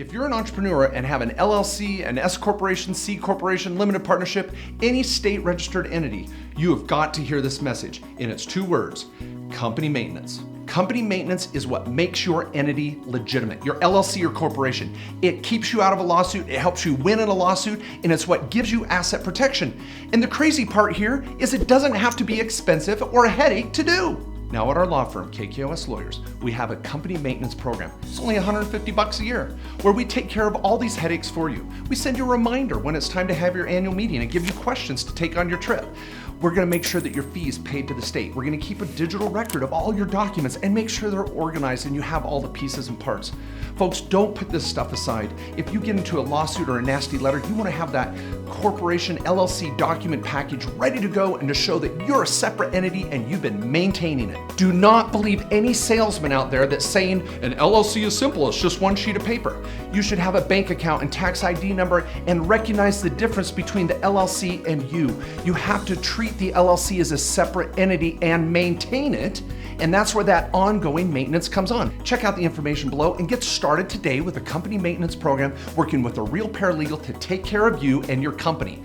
If you're an entrepreneur and have an LLC, an S corporation, C corporation, limited partnership, any state registered entity, you have got to hear this message in its 2 words: company maintenance. Company maintenance is what makes your entity legitimate, your LLC or corporation. It keeps you out of a lawsuit, it helps you win in a lawsuit, and it's what gives you asset protection. And the crazy part here is it doesn't have to be expensive or a headache to do. Now at our law firm, KKOS Lawyers, we have a company maintenance program. It's only $150 a year, where we take care of all these headaches for you. We send you a reminder when it's time to have your annual meeting and give you questions to take on your trip. We're gonna make sure that your fee is paid to the state. We're gonna keep a digital record of all your documents and make sure they're organized and you have all the pieces and parts. Folks, don't put this stuff aside. If you get into a lawsuit or a nasty letter, you wanna have that corporation LLC document package ready to go and to show that you're a separate entity and you've been maintaining it. Do not believe any salesman out there that's saying an LLC is simple, it's just one sheet of paper. You should have a bank account and tax ID number and recognize the difference between the LLC and you. You have to treat the LLC as a separate entity and maintain it, and that's where that ongoing maintenance comes on. Check out the information below and get started today with a company maintenance program working with a real paralegal to take care of you and your company.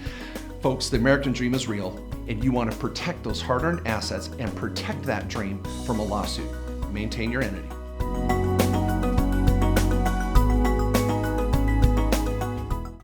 Folks, the American dream is real, and you want to protect those hard-earned assets and protect that dream from a lawsuit. Maintain your entity.